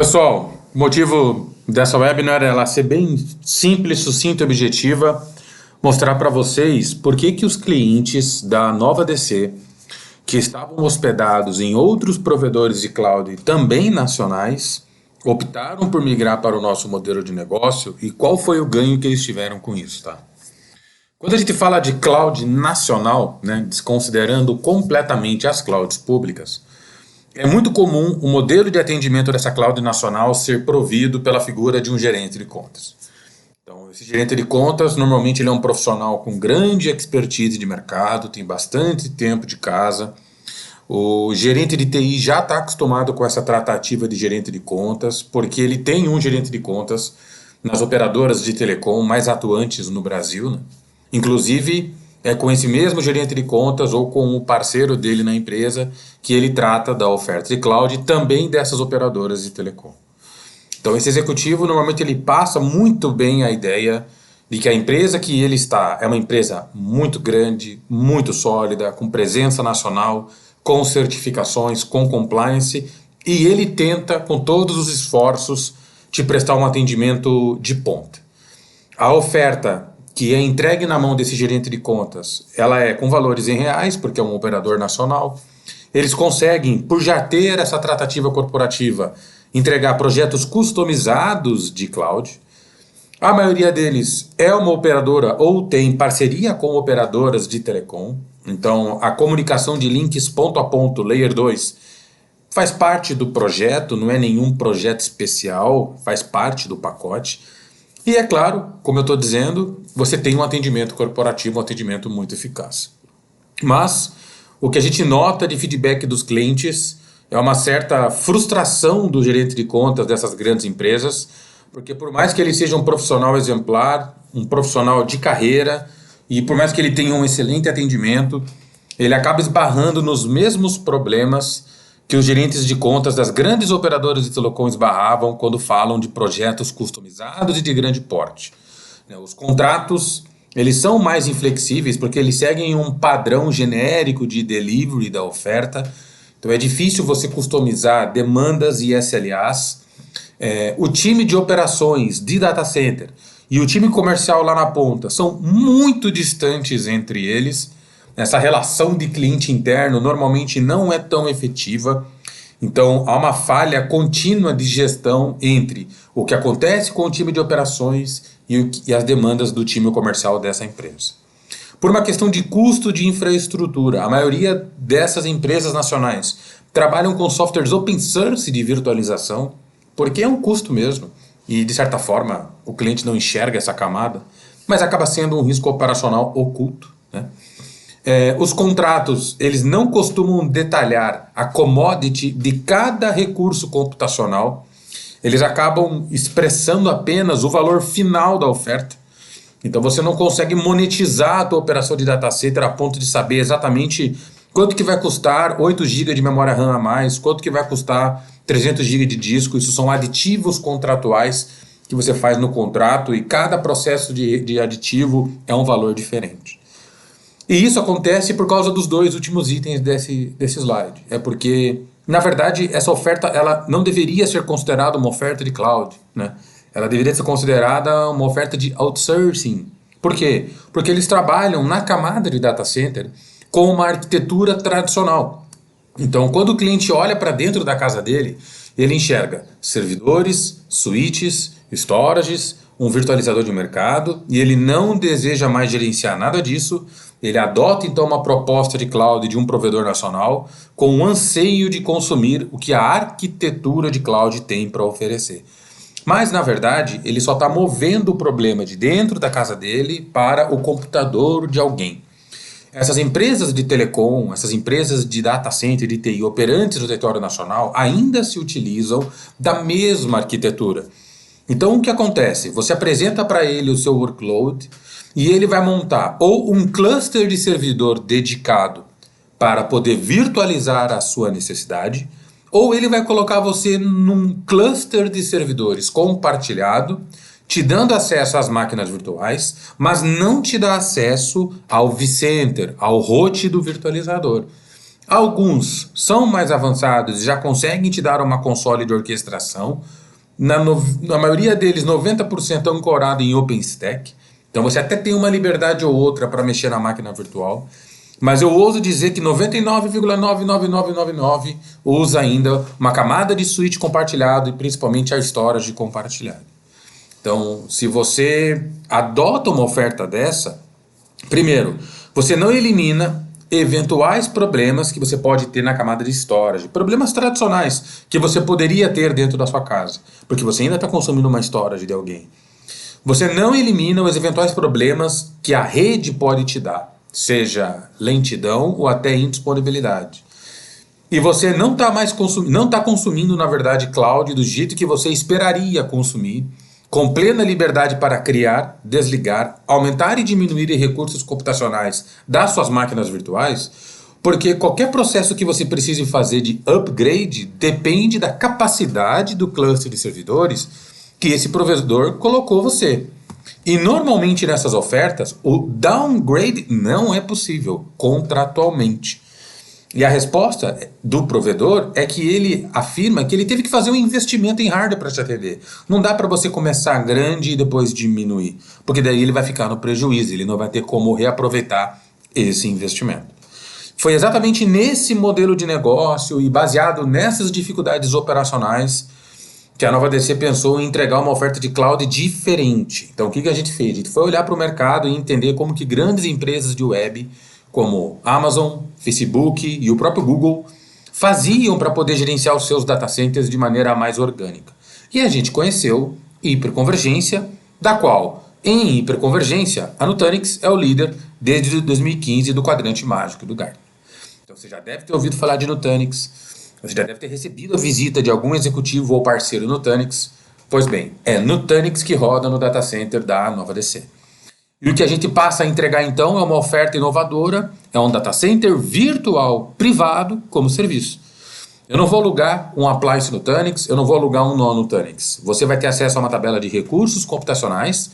Pessoal, o motivo dessa webinar é ela ser bem simples, sucinta e objetiva, mostrar para vocês por que os clientes da Nova DC, que estavam hospedados em outros provedores de cloud também nacionais, optaram por migrar para o nosso modelo de negócio e qual foi o ganho que eles tiveram com isso, tá? Quando a gente fala de cloud nacional, né, desconsiderando completamente as clouds públicas, é muito comum o modelo de atendimento dessa cloud nacional ser provido pela figura de um gerente de contas. Então, esse gerente de contas, normalmente ele é um profissional com grande expertise de mercado, tem bastante tempo de casa. O gerente de TI já está acostumado com essa tratativa de gerente de contas, porque ele tem um gerente de contas nas operadoras de telecom mais atuantes no Brasil, né? Inclusive, é com esse mesmo gerente de contas ou com o parceiro dele na empresa que ele trata da oferta de cloud também dessas operadoras de telecom. Então esse executivo normalmente ele passa muito bem a ideia de que a empresa que ele está é uma empresa muito grande, muito sólida, com presença nacional, com certificações, com compliance, e ele tenta com todos os esforços te prestar um atendimento de ponta. A oferta que é entregue na mão desse gerente de contas, ela é com valores em reais, porque é um operador nacional. Eles conseguem, por já ter essa tratativa corporativa, entregar projetos customizados de cloud. A maioria deles é uma operadora ou tem parceria com operadoras de telecom. Então, a comunicação de links ponto a ponto, Layer 2, faz parte do projeto, não é nenhum projeto especial, faz parte do pacote. E é claro, como eu estou dizendo, você tem um atendimento corporativo, um atendimento muito eficaz. Mas o que a gente nota de feedback dos clientes é uma certa frustração do gerente de contas dessas grandes empresas, porque por mais que ele seja um profissional exemplar, um profissional de carreira, e por mais que ele tenha um excelente atendimento, ele acaba esbarrando nos mesmos problemas que os gerentes de contas das grandes operadoras de telecom esbarravam quando falam de projetos customizados e de grande porte. Os contratos, eles são mais inflexíveis porque eles seguem um padrão genérico de delivery da oferta. Então é difícil você customizar demandas e SLAs. O time de operações de data center e o time comercial lá na ponta são muito distantes entre eles. Essa relação de cliente interno normalmente não é tão efetiva, então há uma falha contínua de gestão entre o que acontece com o time de operações e as demandas do time comercial dessa empresa. Por uma questão de custo de infraestrutura, a maioria dessas empresas nacionais trabalham com softwares open source de virtualização, porque é um custo mesmo, e de certa forma o cliente não enxerga essa camada, mas acaba sendo um risco operacional oculto, né? Os contratos, eles não costumam detalhar a commodity de cada recurso computacional, eles acabam expressando apenas o valor final da oferta. Então você não consegue monetizar a tua operação de data center a ponto de saber exatamente quanto que vai custar 8 GB de memória RAM a mais, quanto que vai custar 300 GB de disco. Isso são aditivos contratuais que você faz no contrato e cada processo de aditivo é um valor diferente. E isso acontece por causa dos dois últimos itens desse slide. É porque, na verdade, essa oferta ela não deveria ser considerada uma oferta de cloud, né? Ela deveria ser considerada uma oferta de outsourcing. Por quê? Porque eles trabalham na camada de data center com uma arquitetura tradicional. Então, quando o cliente olha para dentro da casa dele, ele enxerga servidores, switches, storages, um virtualizador de mercado, e ele não deseja mais gerenciar nada disso. Ele adota então uma proposta de cloud de um provedor nacional com o anseio de consumir o que a arquitetura de cloud tem para oferecer. Mas, na verdade, ele só está movendo o problema de dentro da casa dele para o computador de alguém. Essas empresas de telecom, essas empresas de data center, de TI operantes no território nacional ainda se utilizam da mesma arquitetura. Então o que acontece? Você apresenta para ele o seu workload e ele vai montar ou um cluster de servidor dedicado para poder virtualizar a sua necessidade, ou ele vai colocar você num cluster de servidores compartilhado, te dando acesso às máquinas virtuais, mas não te dá acesso ao vCenter, ao host do virtualizador. Alguns são mais avançados e já conseguem te dar uma console de orquestração. Na maioria deles, 90% ancorado em OpenStack. Então você até tem uma liberdade ou outra para mexer na máquina virtual. Mas eu ouso dizer que 99,99999 usa ainda uma camada de switch compartilhado e principalmente a storage compartilhada. Então, se você adota uma oferta dessa, primeiro, você não elimina eventuais problemas que você pode ter na camada de storage, problemas tradicionais que você poderia ter dentro da sua casa, porque você ainda está consumindo uma storage de alguém. Você não elimina os eventuais problemas que a rede pode te dar, seja lentidão ou até indisponibilidade. E você não está mais consumindo, na verdade, cloud do jeito que você esperaria consumir, com plena liberdade para criar, desligar, aumentar e diminuir recursos computacionais das suas máquinas virtuais, porque qualquer processo que você precise fazer de upgrade depende da capacidade do cluster de servidores que esse provedor colocou você. E normalmente nessas ofertas, o downgrade não é possível contratualmente. E a resposta do provedor é que ele afirma que ele teve que fazer um investimento em hardware para te atender. Não dá para você começar grande e depois diminuir, porque daí ele vai ficar no prejuízo, ele não vai ter como reaproveitar esse investimento. Foi exatamente nesse modelo de negócio e baseado nessas dificuldades operacionais que a Nova DC pensou em entregar uma oferta de cloud diferente. Então o que a gente fez? A gente foi olhar para o mercado e entender como que grandes empresas de web como Amazon, Facebook e o próprio Google faziam para poder gerenciar os seus data centers de maneira mais orgânica. E a gente conheceu hiperconvergência, da qual, em hiperconvergência, a Nutanix é o líder desde 2015 do quadrante mágico do Gartner. Então você já deve ter ouvido falar de Nutanix, você já deve ter recebido a visita de algum executivo ou parceiro Nutanix. Pois bem, é Nutanix que roda no data center da Nova DC. E o que a gente passa a entregar então é uma oferta inovadora, é um data center virtual privado como serviço. Eu não vou alugar um appliance Nutanix, eu não vou alugar um nó Nutanix. Você vai ter acesso a uma tabela de recursos computacionais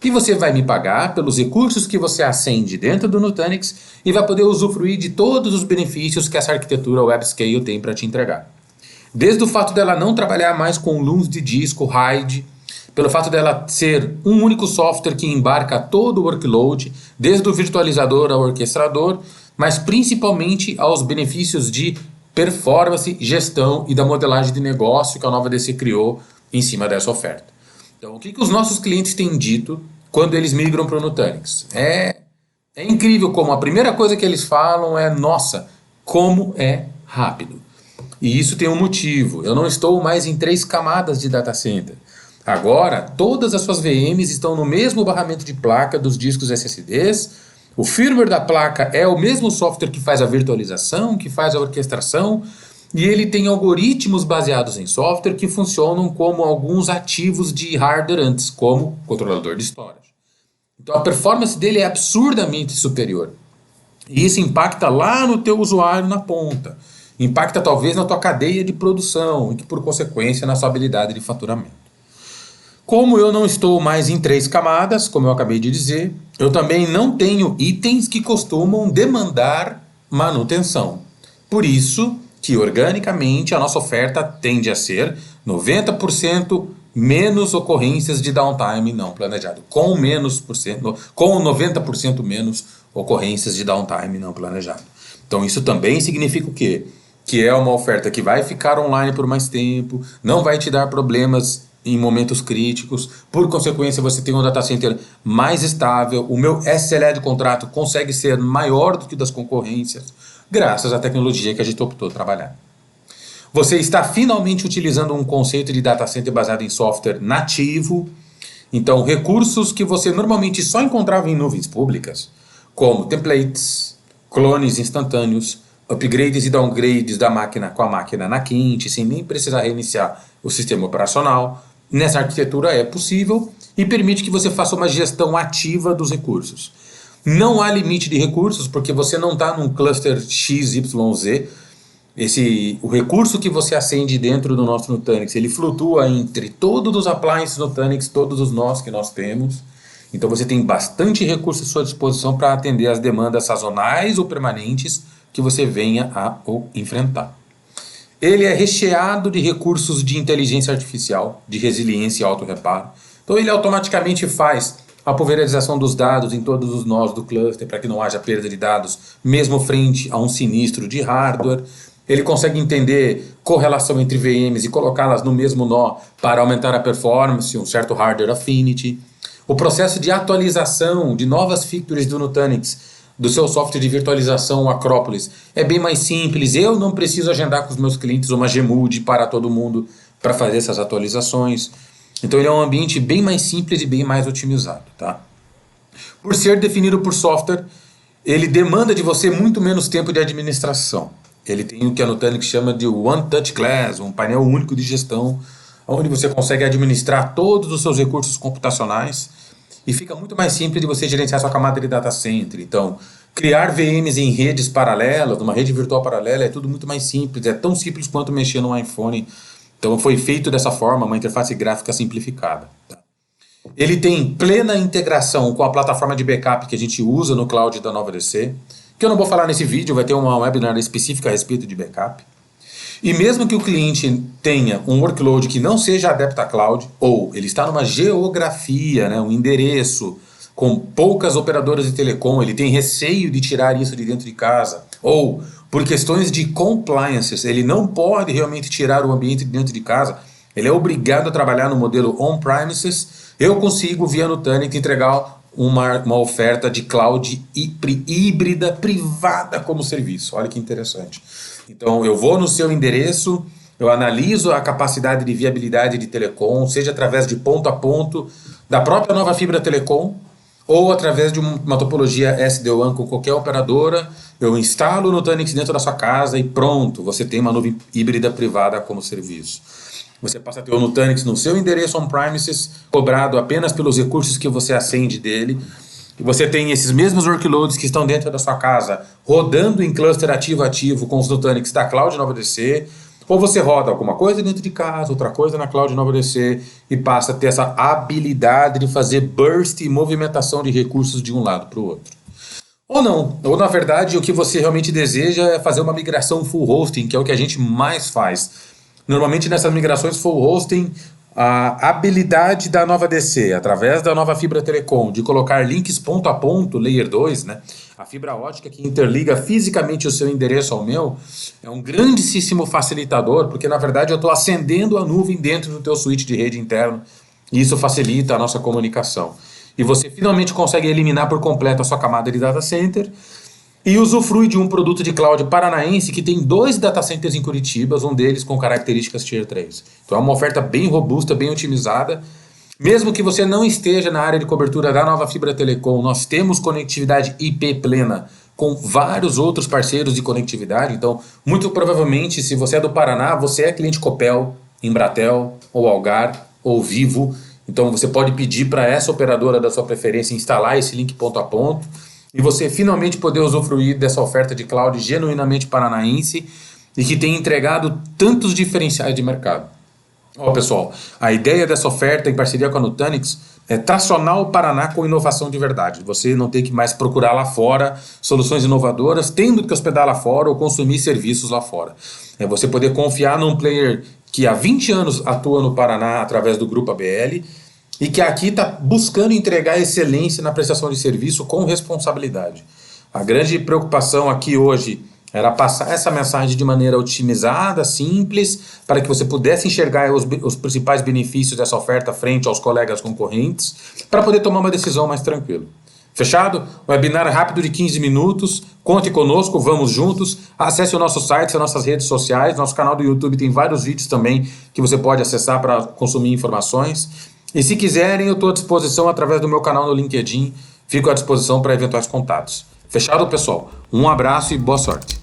e você vai me pagar pelos recursos que você acende dentro do Nutanix e vai poder usufruir de todos os benefícios que essa arquitetura WebScale tem para te entregar. Desde o fato dela não trabalhar mais com LUNs de disco, RAID, pelo fato dela ser um único software que embarca todo o workload, desde o virtualizador ao orquestrador, mas principalmente aos benefícios de performance, gestão e da modelagem de negócio que a Nova DC criou em cima dessa oferta. Então, o que os nossos clientes têm dito quando eles migram para o Nutanix? É incrível como a primeira coisa que eles falam é: nossa, como é rápido. E isso tem um motivo. Eu não estou mais em 3 camadas de data center. Agora, todas as suas VMs estão no mesmo barramento de placa dos discos SSDs. O firmware da placa é o mesmo software que faz a virtualização, que faz a orquestração, e ele tem algoritmos baseados em software que funcionam como alguns ativos de hardware antes, como controlador de storage. Então a performance dele é absurdamente superior. E isso impacta lá no teu usuário na ponta. Impacta talvez na tua cadeia de produção e que por consequência na sua habilidade de faturamento. Como eu não estou mais em 3 camadas, como eu acabei de dizer, eu também não tenho itens que costumam demandar manutenção. Por isso que organicamente a nossa oferta tende a ser 90% menos ocorrências de downtime não planejado, com 90% menos ocorrências de downtime não planejado. Então isso também significa o quê? Que é uma oferta que vai ficar online por mais tempo, não vai te dar problemas em momentos críticos, por consequência você tem um data center mais estável, o meu SLA de contrato consegue ser maior do que o das concorrências, graças à tecnologia que a gente optou trabalhar. Você está finalmente utilizando um conceito de data center baseado em software nativo, então recursos que você normalmente só encontrava em nuvens públicas, como templates, clones instantâneos, upgrades e downgrades da máquina com a máquina na quente, sem nem precisar reiniciar o sistema operacional. Nessa arquitetura é possível e permite que você faça uma gestão ativa dos recursos. Não há limite de recursos porque você não está num cluster XYZ. O recurso que você acende dentro do nosso Nutanix, ele flutua entre todos os appliances Nutanix, todos os nós que nós temos. Então você tem bastante recurso à sua disposição para atender as demandas sazonais ou permanentes que você venha a enfrentar. Ele é recheado de recursos de inteligência artificial, de resiliência e auto-reparo. Então ele automaticamente faz a pulverização dos dados em todos os nós do cluster para que não haja perda de dados, mesmo frente a um sinistro de hardware. Ele consegue entender correlação entre VMs e colocá-las no mesmo nó para aumentar a performance, um certo hardware affinity. O processo de atualização de novas features do Nutanix, do seu software de virtualização, o Acropolis, é bem mais simples. Eu não preciso agendar com os meus clientes uma Gmood para todo mundo para fazer essas atualizações. Então ele é um ambiente bem mais simples e bem mais otimizado, tá? Por ser definido por software, ele demanda de você muito menos tempo de administração. Ele tem o que a Nutanix chama de One Touch Glass, um painel único de gestão, onde você consegue administrar todos os seus recursos computacionais e fica muito mais simples de você gerenciar sua camada de data center. Então, criar VMs em redes paralelas, numa rede virtual paralela, é tudo muito mais simples, é tão simples quanto mexer num iPhone. Então foi feito dessa forma, uma interface gráfica simplificada. Tá? Ele tem plena integração com a plataforma de backup que a gente usa no cloud da Nova DC, que eu não vou falar nesse vídeo, vai ter uma webinar específica a respeito de backup. E mesmo que o cliente tenha um workload que não seja adepto à cloud, ou ele está numa geografia, né, um endereço com poucas operadoras de telecom, ele tem receio de tirar isso de dentro de casa, ou por questões de compliances, ele não pode realmente tirar o ambiente de dentro de casa, ele é obrigado a trabalhar no modelo on-premises, eu consigo via Nutanix entregar uma oferta de cloud híbrida privada como serviço. Olha que interessante. Então eu vou no seu endereço, eu analiso a capacidade de viabilidade de telecom, seja através de ponto a ponto da própria Nova Fibra Telecom, ou através de uma topologia SD-WAN com qualquer operadora, eu instalo o Nutanix dentro da sua casa e pronto, você tem uma nuvem híbrida privada como serviço. Você passa a ter o Nutanix no seu endereço on-premises, cobrado apenas pelos recursos que você acende dele. E você tem esses mesmos workloads que estão dentro da sua casa, rodando em cluster ativo-ativo com os Nutanix da Cloud Nova DC, ou você roda alguma coisa dentro de casa, outra coisa na Cloud Nova DC, e passa a ter essa habilidade de fazer burst e movimentação de recursos de um lado para o outro. Ou não, ou na verdade o que você realmente deseja é fazer uma migração full hosting, que é o que a gente mais faz. Normalmente nessas migrações full hosting, a habilidade da Nova DC, através da Nova Fibra Telecom, de colocar links ponto a ponto, Layer 2, né? A fibra ótica que interliga fisicamente o seu endereço ao meu, é um grandíssimo facilitador, porque na verdade eu estou acendendo a nuvem dentro do teu switch de rede interno, e isso facilita a nossa comunicação. E você finalmente consegue eliminar por completo a sua camada de data center, e usufrui de um produto de cloud paranaense que tem 2 data centers em Curitiba, um deles com características Tier 3. Então é uma oferta bem robusta, bem otimizada. Mesmo que você não esteja na área de cobertura da Nova Fibra Telecom, nós temos conectividade IP plena com vários outros parceiros de conectividade. Então, muito provavelmente, se você é do Paraná, você é cliente Copel, Embratel, ou Algar, ou Vivo. Então você pode pedir para essa operadora da sua preferência instalar esse link ponto a ponto, e você finalmente poder usufruir dessa oferta de cloud genuinamente paranaense e que tem entregado tantos diferenciais de mercado. Ó, pessoal, a ideia dessa oferta em parceria com a Nutanix é tracionar o Paraná com inovação de verdade. Você não tem que mais procurar lá fora soluções inovadoras, tendo que hospedar lá fora ou consumir serviços lá fora. É você poder confiar num player que há 20 anos atua no Paraná através do Grupo ABL, e que aqui está buscando entregar excelência na prestação de serviço com responsabilidade. A grande preocupação aqui hoje era passar essa mensagem de maneira otimizada, simples, para que você pudesse enxergar os principais benefícios dessa oferta frente aos colegas concorrentes, para poder tomar uma decisão mais tranquila. Fechado? Webinar rápido de 15 minutos, conte conosco, vamos juntos, acesse o nosso site, as nossas redes sociais, nosso canal do YouTube tem vários vídeos também que você pode acessar para consumir informações. E se quiserem, eu estou à disposição através do meu canal no LinkedIn, fico à disposição para eventuais contatos. Fechado, pessoal? Um abraço e boa sorte.